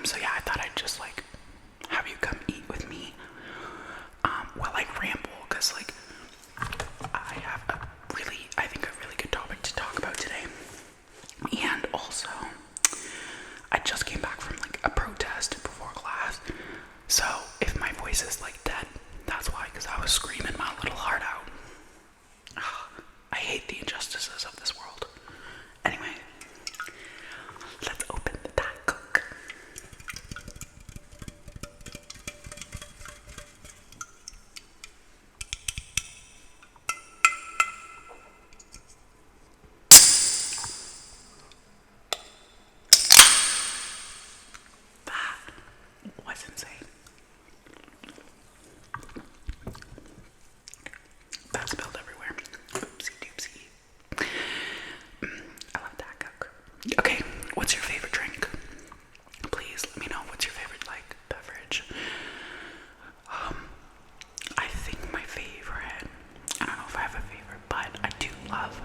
So yeah, I thought I'd just like have you come eat with me while I ramble, because like I have I think a really good topic to talk about today. And also, I just came back from like a protest before class, so if my voice is like dead, that's why, because I was screaming my little heart out. I hate the injustices of this world. Anyway, let's open the Diet Coke. That was insane. That spilled everywhere. Oopsie doopsie. I love Diet Coke. Okay, what's your favorite drink? Please let me know what's your favorite like beverage. I think my favorite, I don't know if I have a favorite, but I do love,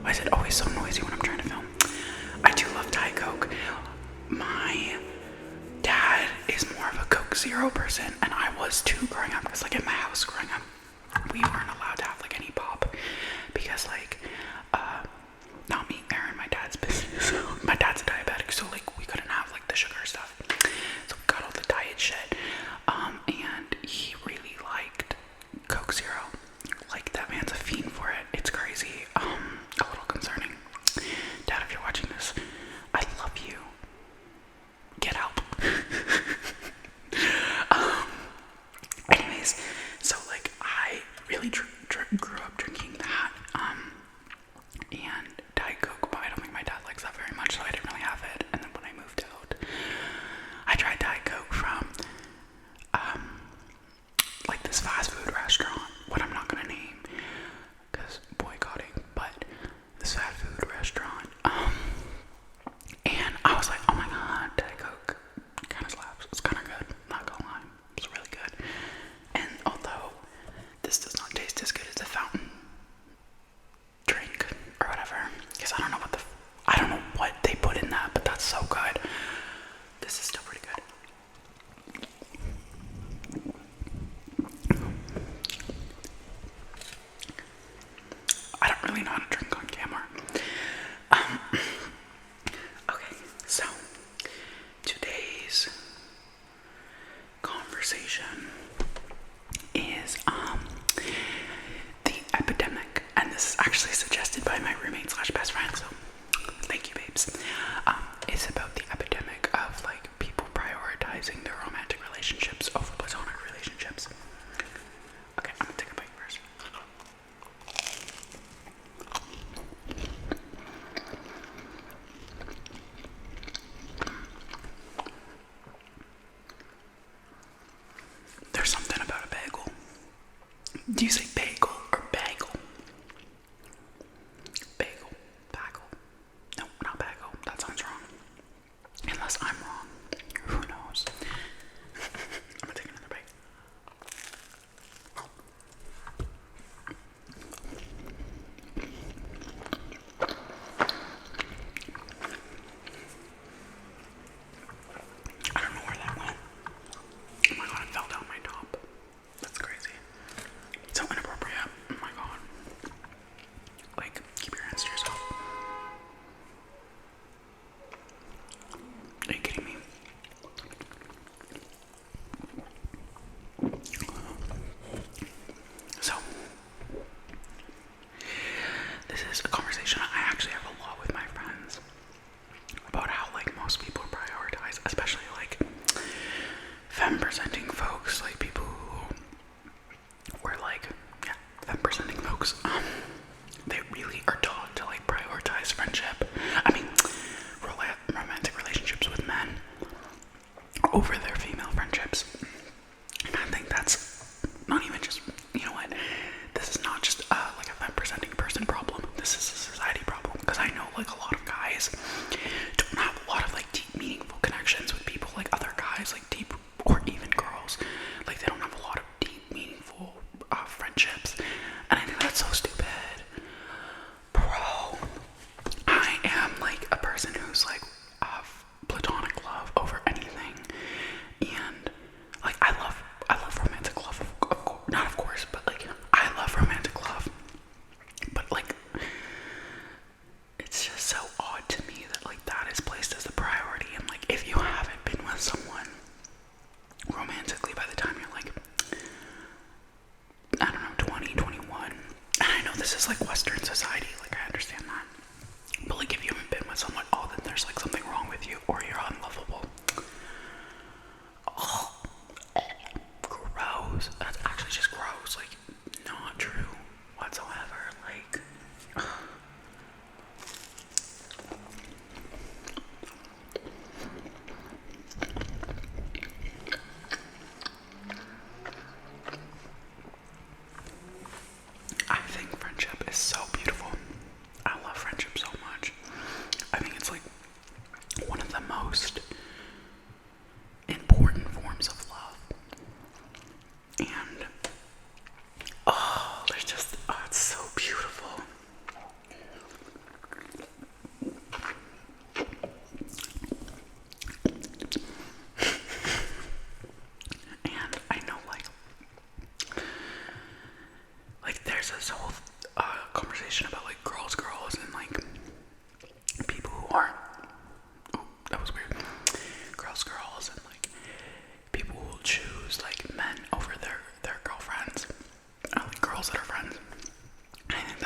why is it always so noisy when I'm trying to film? I do love Diet Coke. My dad is more of a Coke Zero person, and I was too growing up, because like in my house growing up, we weren't allowed to have like any pop, because like, not me, Aaron, my dad's business, my dad's a diabetic, so like we couldn't have like the sugar stuff, so we got all the diet shit, and he really liked Coke Zero. Like, that man's a fiend for it. It's crazy. A little concerning. Dad, if you're watching this, I love you. Get help. Anyways, so like I really grew up drinking that, and Diet Coke, but I don't think my dad likes that very much, so I didn't really have it. And then when I moved out, I tried Diet Coke from like this fast food restaurant, what I'm not gonna name because boycotting, but this fast food restaurant, and I was like, oh my god, Diet Coke kind of slaps. It's kind of good, not gonna lie, it's really good. And although this does not taste as good as a fountain drink or whatever, because I don't know what they put in that, but that's so good. This is still pretty good. I don't really know how to drink on camera. Okay, so today's conversation is the epidemic, and this is actually suggested by my roommate / best friend, so thank you, babes. It's about the epidemic of like people prioritizing their romantic relationships over platonic relationships. Okay, I'm gonna take a bite first. There's something about a bagel. Do you say bagel or bagel? Bagel. Bagel. No, not bagel. That sounds wrong. Unless I'm wrong. Who knows? I'm gonna take another bite. I don't know where that went. Oh my god, it fell down my top. That's crazy. So inappropriate. Oh my god. Like, keep your hands to yourself. Are you kidding me? So, this is a conversation I actually have a lot with my friends about how like most people prioritize, especially like femme-presenting folks, like people who were like, yeah, femme-presenting folks, they really are taught to like prioritize friendship. I mean, romantic relationships with men over their female friendships. And I think that's not even just, you know what, this is not just like a femme-presenting person problem. This is a society problem, because I know like a lot of guys don't have a lot of like deep, meaningful connections with people, like other guys, like deep, or even girls. Like they don't have a lot of deep, meaningful friendships, and I think that's so stupid. Bro, I am like a person who's like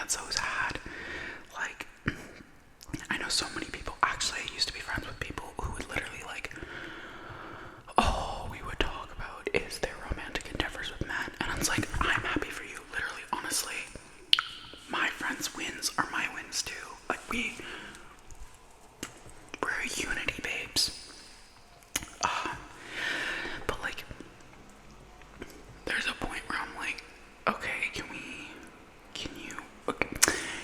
that's so sad. Like, I know so many people, actually I used to be friends with people who would literally like, all we would talk about is their romantic endeavors with men. And I was like, I'm happy for you, literally, honestly. My friends' wins are my wins too. Like, we're a unity, babes. But like, there's a point where I'm like, okay, okay.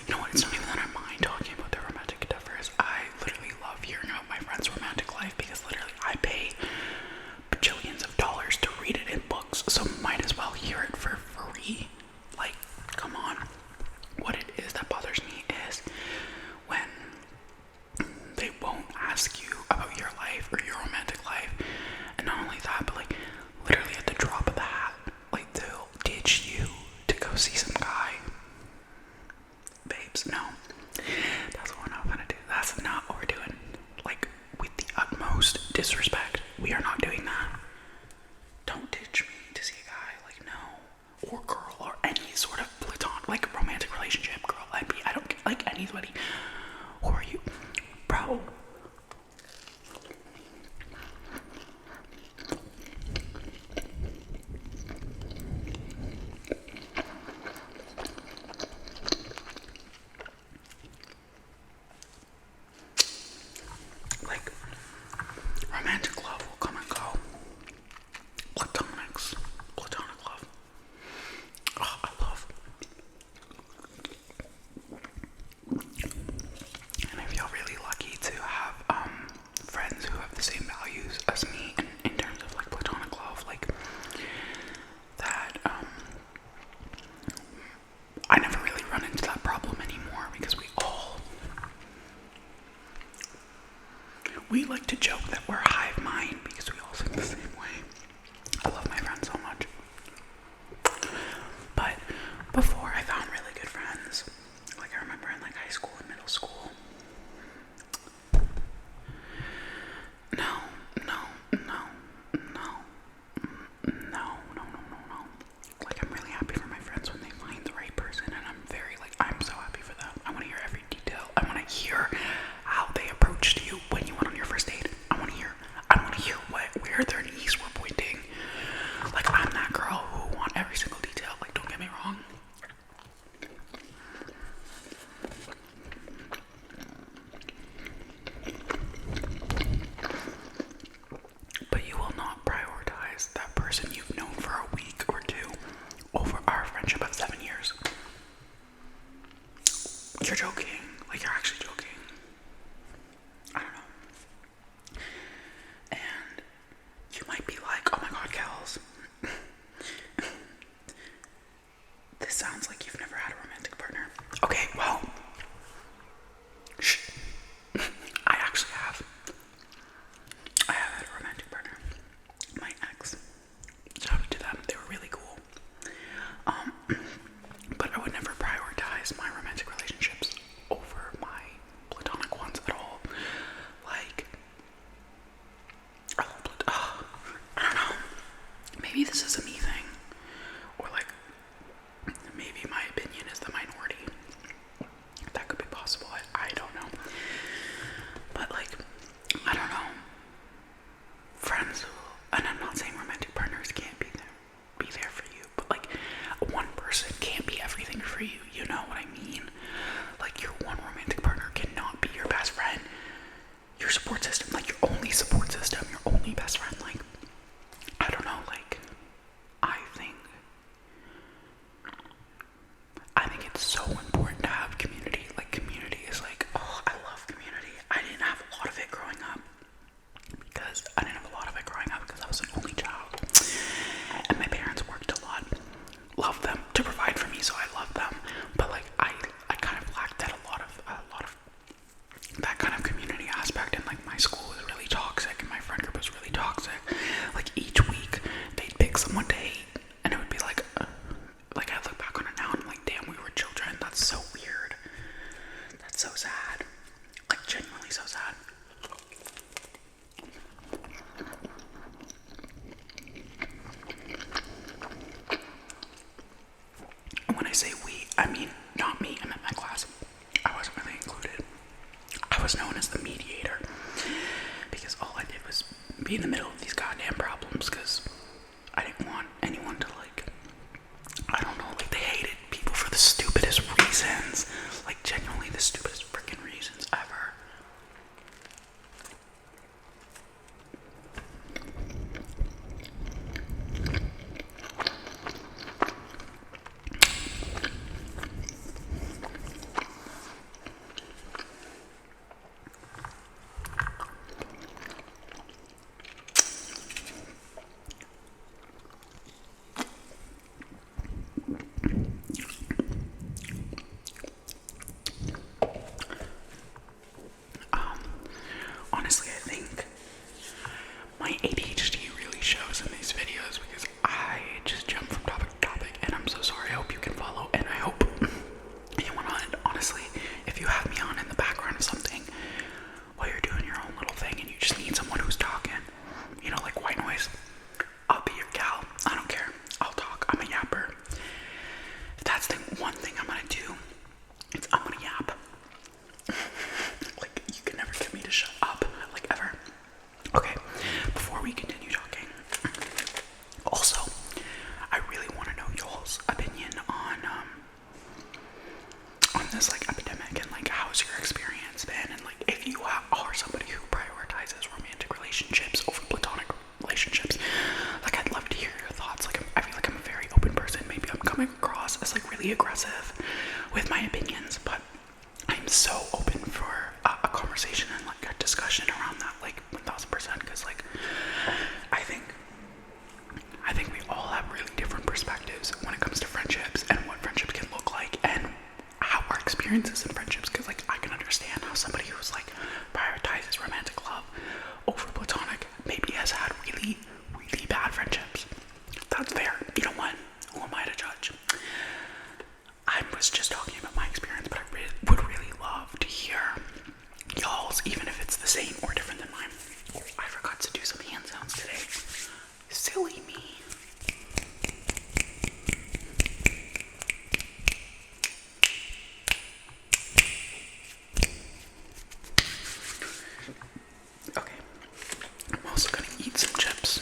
You know what, it's not even that I mind talking about their romantic endeavors. I literally love hearing about my friend's romantic life because literally I pay bajillions of dollars to read it in books, so might as well hear it for free. Like, come on. What it is that bothers me is when they won't ask you about your life or your romantic life, and not only that, but like literally at the drop of the hat, like they'll ditch you to go see some guy. Babes, no, that's what we're not gonna do. That's not what we're doing. Like, with the utmost disrespect, we are not doing that. Don't ditch me to see a guy, like, no, or girl, or any sort of platonic, like, romantic relationship, girl, I don't get, like, anybody. Who are you, bro? Like, romantic love will come and go. Platonic love. Oh, I love. And I feel really lucky to have friends who have the same values as me in terms of like platonic love, like that. I never really run into that problem anymore because we like to joke that we're hive mind because we all think the same way. I love my friends so much. But before I found really good friends, like I remember in like high school and middle school. No. Like, I'm really happy for my friends when they find the right person, and I'm so happy for them. I want to hear every detail. I want to hear how they approached you when you went on your first date. I want to hear where their knees were pointing. Like, I'm that girl who want every single detail. Like, don't get me wrong. But you will not prioritize that person you've known for a week or two over our friendship of 7 years. You're joking. Like, you're actually joking. I don't know. And you might be like, oh my god, Kels. This sounds like you've never had a romantic partner. Okay, well, shh. I actually have. I have had a romantic partner. My ex. Shout out to them. They were really cool. But I would never prioritize my romantic relationships over my platonic ones at all. Like, I don't know. Maybe this is a me thing, or like, maybe my opinion is the minority. That could be possible. I don't know. But like, I don't know. Friends who, and I'm not saying romantic partners can't be there for you, but like, one person can't be everything for you. You know what I mean? Like, your one romantic partner cannot be your best friend, your support system, like your only support system, your only best friend. Like, I don't know. Like, I think it's so important to have community. Like, community is like, oh, I love community. I didn't have a lot of it growing up because I was an only child, and my parents worked a lot. Love them to provide for me, so I love them. But like, I kind of lacked that a lot of that kind of community aspect. And like, my school was really toxic, and my friend group was really toxic. Like, each week they'd pick someone to hate, and it would be like I look back on it now and I'm like, damn, we were children. That's so weird. That's so sad. Like, genuinely so sad. be in the middle of these goddamn problems because I didn't want anyone to like, I don't know, like they hated people for the stupidest reasons, like genuinely the stupidest freaking reasons ever. Honestly, I think my ADHD really shows in these videos because I just jump from topic to topic, and I'm so sorry. I hope you can follow, and I hope anyone on, honestly, if you have me on in the background of something while you're doing your own little thing and you just need someone who's talking, you know, like white noise, I'll be your gal. I don't care. I'll talk. I'm a yapper. If that's the one thing I'm gonna do, it's I'm gonna yap. Like, you can never get me to shut up, like, ever. Okay, before we continue talking, also, I really want to know y'all's opinion on this, like, epidemic, and, like, how's your experience been, and, like, if you are somebody who prioritizes romantic relationships over platonic relationships, like, I'd love to hear your thoughts. Like, I feel like I'm a very open person. Maybe I'm coming across as, like, really aggressive with my opinions, but I'm so open for a conversation and like a discussion around that, like 1000%, because like I think we all have really different perspectives when it comes to friendships and what friendships can look like and how our experiences in friendships, because like I can understand how somebody who's like prioritizes romantic love over platonic maybe has had really, really bad friendships. That's fair. You know what? Who am I to judge? I was just talking about my experience, but I would really love to hear y'all's, even if it's the same or different than mine. Oh, I forgot to do some hand sounds today. Silly me. Okay, I'm also gonna eat some chips.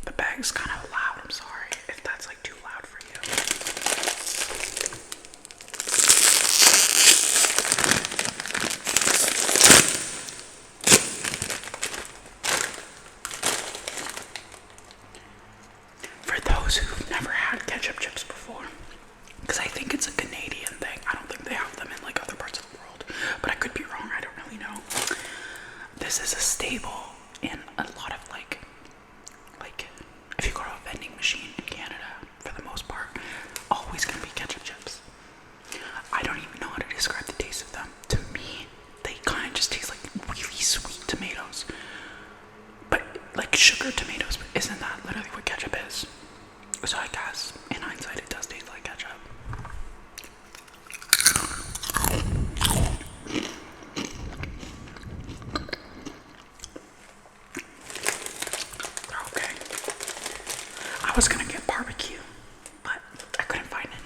The bag's kind of loud. I'm sorry if that's like too loud for you. For those who've never had ketchup chips before, because I think it's a Canadian thing. I don't think they have them in like other parts of the world, but I could be wrong. I don't really know. This is a staple in a lot of like if you go to a vending machine in Canada, for the most part, always gonna be ketchup chips. I don't even know how to describe the taste of them. To me, they kind of just taste like really sweet tomatoes, but like sugar tomatoes. But isn't that literally what ketchup is? So I guess in hindsight, it does taste like ketchup. They're okay. I was gonna get barbecue, but I couldn't find any.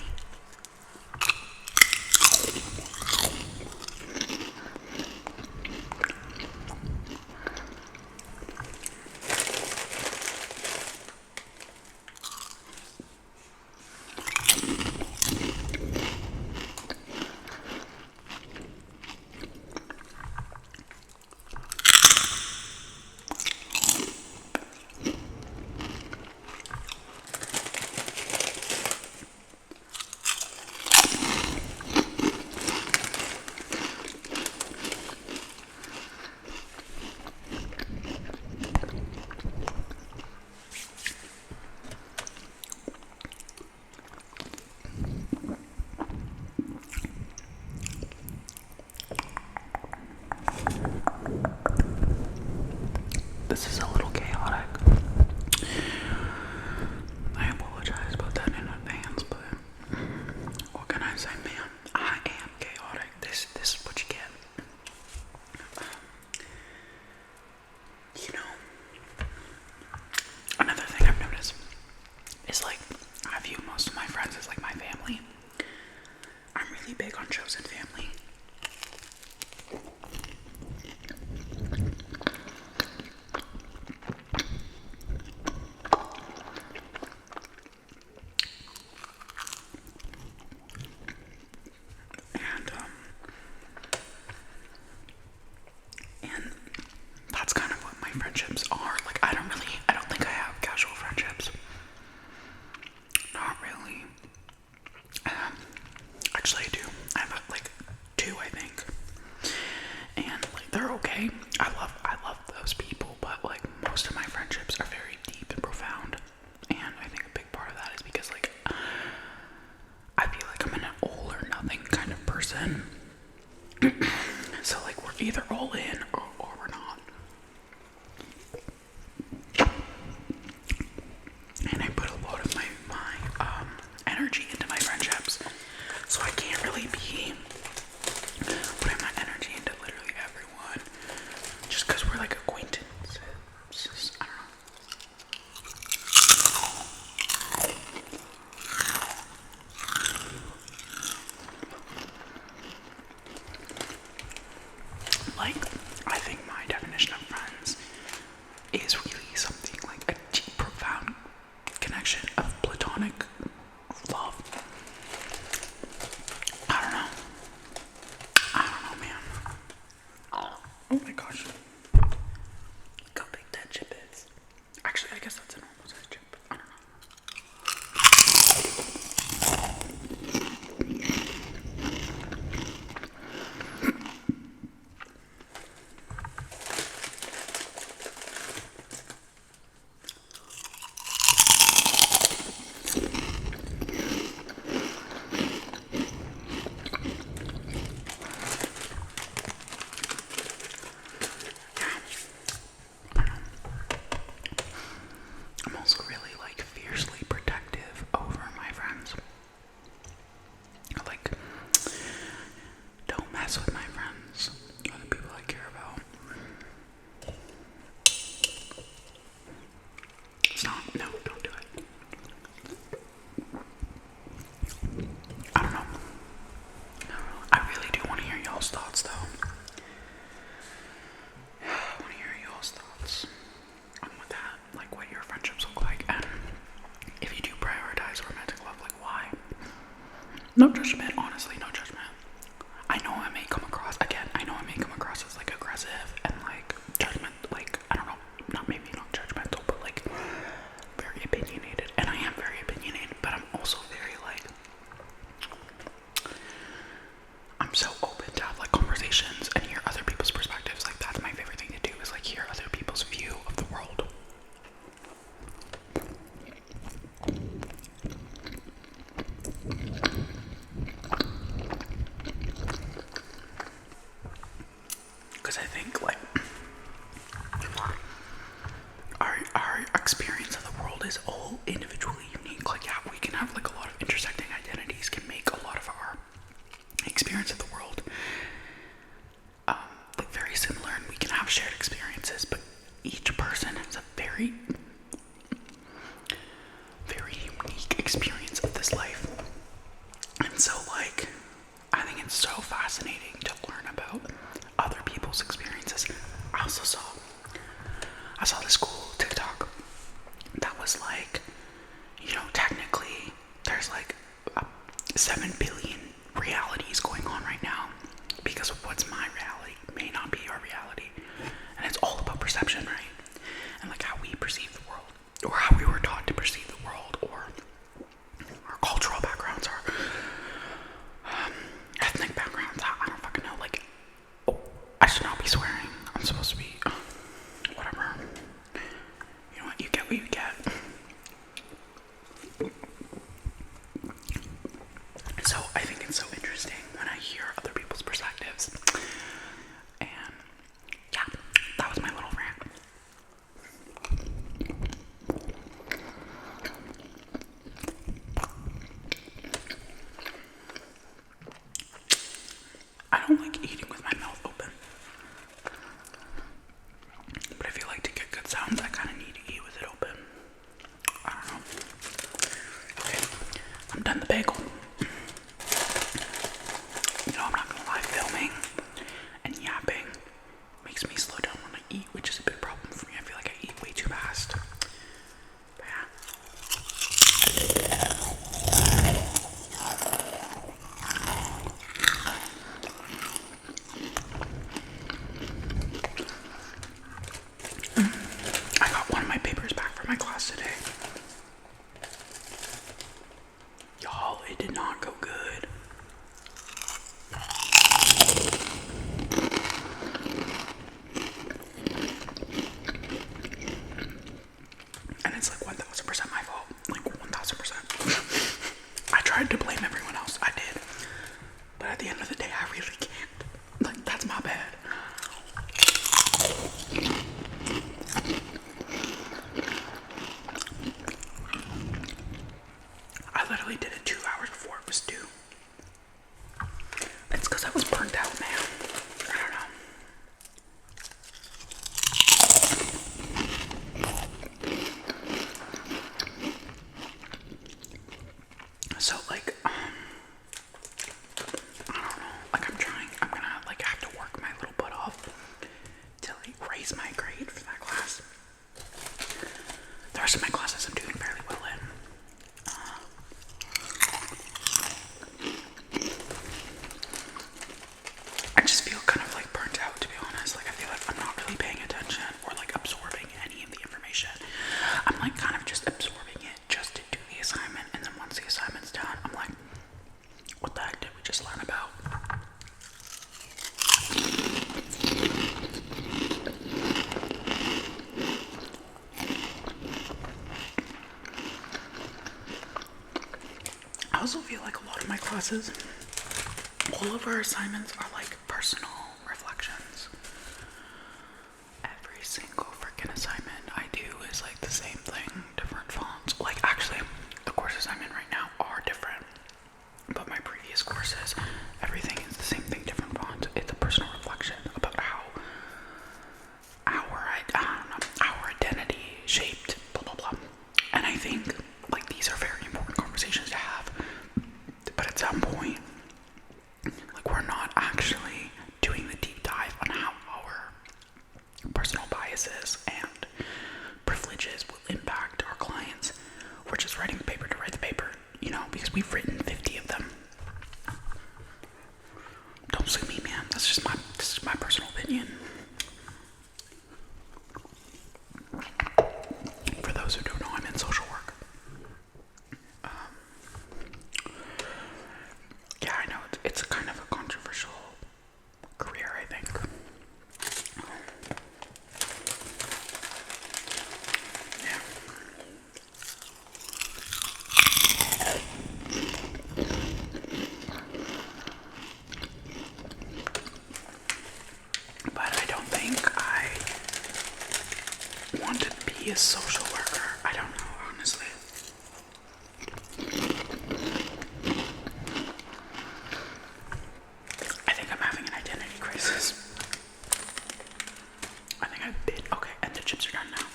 view most of my friends as like my family. I'm really big on chosen family. And that's kind of what my friendships are. Like, I don't think I have casual friendships. Not really. Actually, I do. I have like two, I think, and like they're okay. I love those people, but like most of my friendships are very deep and profound, and I think a big part of that is because like I feel like I'm an all or nothing kind of person. So like we're either all in or we're not. And I put a lot of my energy into my friendships, so I can't really be putting my energy into literally everyone just because we're like acquaintances. I don't know. Like, I think my definition of friends is really something like a deep, profound connection of platonic love. I don't know, man. Oh my gosh. Look how big that chip is. Actually, I guess that's a normal size chip. I don't know. I'm also really like fiercely protective over my friends. Like, don't mess with my friends or the people I care about. Stop. No, don't do it. I don't know. I really do want to hear y'all's thoughts though. I want to hear y'all's thoughts on what that, like what your friendships look like, and if you do prioritize romantic love, like why? No judgment, honestly, no judgment. I know I may come across as like aggressive and like judgment, like I don't know, not judgmental, but like very opinionated. And I am very opinionated, but I'm also very like, I'm so open to have like conversations and hear other people's perspectives. Like that's my favorite thing to do, is like hear other people's view of the world. Because I think like our experience of the world is all individually unique. Like, yeah, we can have like a lot of intersecting identities, can make a lot of our experience of the world like very similar, and we can have shared experiences, but each person has a very, very unique experience of this life. And so like I think it's so fascinating to learn about other people's experiences. I saw this cool TikTok that was like, you know, technically there's like 7 billion realities going on right now, because of what's my reality may not be your reality, and it's all about perception, right? And like how we perceive the world, or how we were taught to perceive the world, or our cultural backgrounds, our ethnic backgrounds. I don't fucking know. Like, oh, I should not be swearing. I'm supposed to be whatever. You know what? You get what you get. So I think it's so interesting when I hear other people's perspectives. I'm done the bagel. You know, I'm not gonna lie, filming and yapping makes me slow down when I eat, which is a big problem for me. I feel like I eat way too fast. But yeah. I got one of my papers back from my class today. Y'all, it did not go good. And it's like 1000% my fault. Like 1000%. I tried to blame everyone else. I did. But at the end of the day, I really can't. Like, that's my bad. I literally did it 2 hours before it was due. It's because I was burnt out, man. I don't know. So, like, I don't know. Like, I'm gonna, like, have to work my little butt off to, like, raise my grade for that class. The rest of my classes I'm doing fairly well in. I just feel kind of like burnt out, to be honest. Like, I feel like I'm not really paying attention or like absorbing any of the information. I'm like kind of just absorbing it just to do the assignment, and then once the assignment's done, I'm like, what the heck did we just learn about? I also feel like a lot of my classes, all of our assignments are like personal reflections. Every single freaking assignment I do is like the same thing, different fonts. Like, actually, the courses I'm in right now are different, but my previous courses, everything is the same thing, different fonts. It's a personal reflection about how our identity shaped, blah blah blah. And I think like these are very important conversations to have, but at some point, like, we're not actually doing the deep dive on how our personal biases and privileges will impact our clients. We're just writing the paper to write the paper, you know, because we've written 50 of them. Don't sue me, man. This is my personal opinion. For those who don't know, I'm in social work. Yeah, I know it's kind of a controversial career, I think. Yeah. But I don't think I want to be a social worker. I don't know, honestly. I think I'm having an identity crisis. I think I've been okay, and the chips are done now.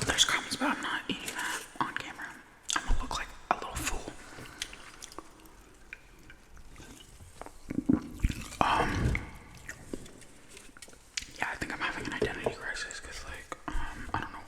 There's crumbs, but I'm not eating that on camera. I'm gonna look like a little fool. Yeah, I think I'm having an identity crisis because, like, I don't know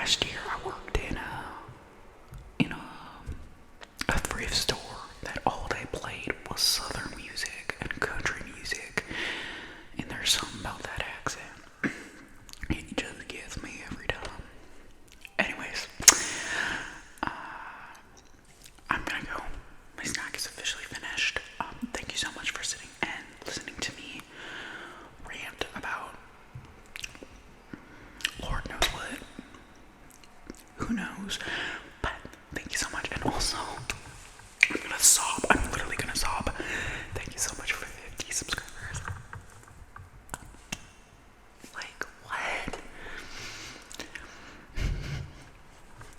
last year I worked in a thrift store that all they played was Southern music and country music, and there's something about that accent. It just gets me every time. Anyways, I'm gonna go. My snack is officially finished. Thank you so much for sitting and listening to me rant about Lord knows what. Who knows? But thank you so much. And also, I'm gonna sob. I'm literally gonna sob. Thank you so much for 50 subscribers. Like, what?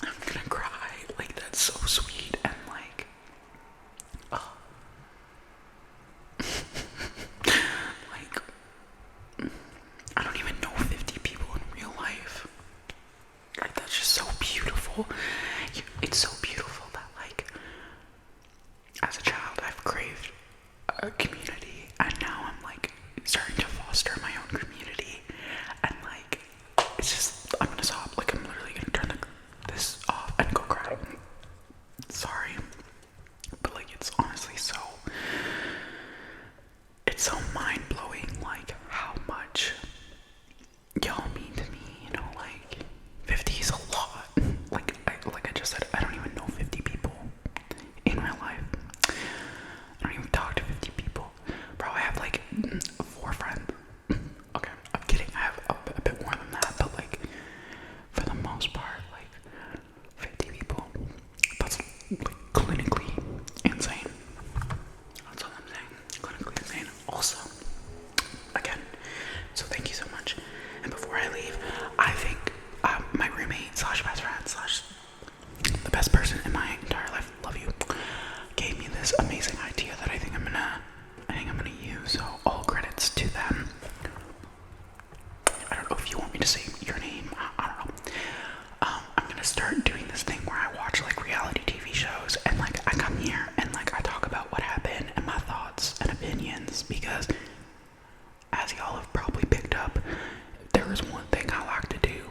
I'm gonna cry. Like, that's so sweet. And like, oh. Like, I don't even know 50 people in real life. Like, that's just so beautiful. It's so beautiful that, like, as a child, I've craved a community, and now I'm, like, starting to foster my own community, and, like, it's just, I'm gonna stop. Like, I'm literally gonna turn this off and go cry. Sorry. But, like, it's honestly so, it's so mind-blowing, like, how much y'all mean to me, you know, like, 50 is a lot. Like I just said, I don't even know 50 people in real life. I don't even talk to 50 people. Bro, I have like 4 friends. Okay, I'm kidding. I have a bit more than that, but like, for the most part, like, 50 people. That's like clinically insane. That's all I'm saying. Clinically insane. Also, again, so thank you so much. And before I leave, I think my roommate slash best friend slash the best person in my entire life, love you, gave me this amazing idea that I think I'm gonna use. So all credits to them. I don't know if you want me to say your name. I don't know. I'm gonna start doing this thing where I watch like reality TV shows, and like I come here and like I talk about what happened and my thoughts and opinions, because as y'all have probably picked up, there is one thing I like to do.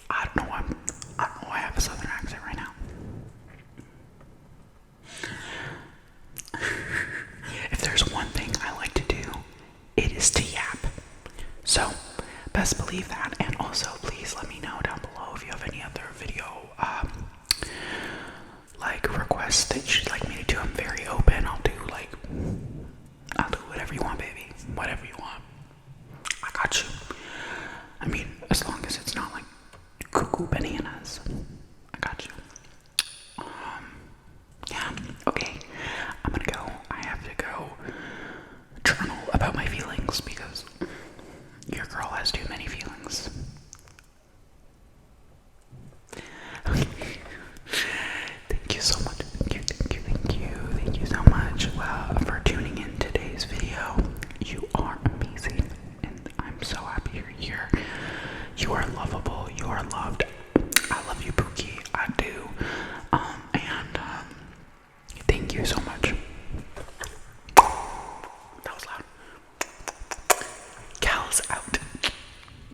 I don't know I have a southern accent right now. If there's one thing I like to do, it is to yap. So, best believe that. And also, please let me know down below if you have any other video, like, requests that you'd like me to do. I'm very open. I'll do whatever you want, baby. Whatever you want. I got you. I mean, as long as it's not like cuckoo bananas. I got you. Yeah, okay. I'm gonna go. I have to go journal about my feelings because your girl has too many feelings. Thank you so much. Thank you so much. Wow,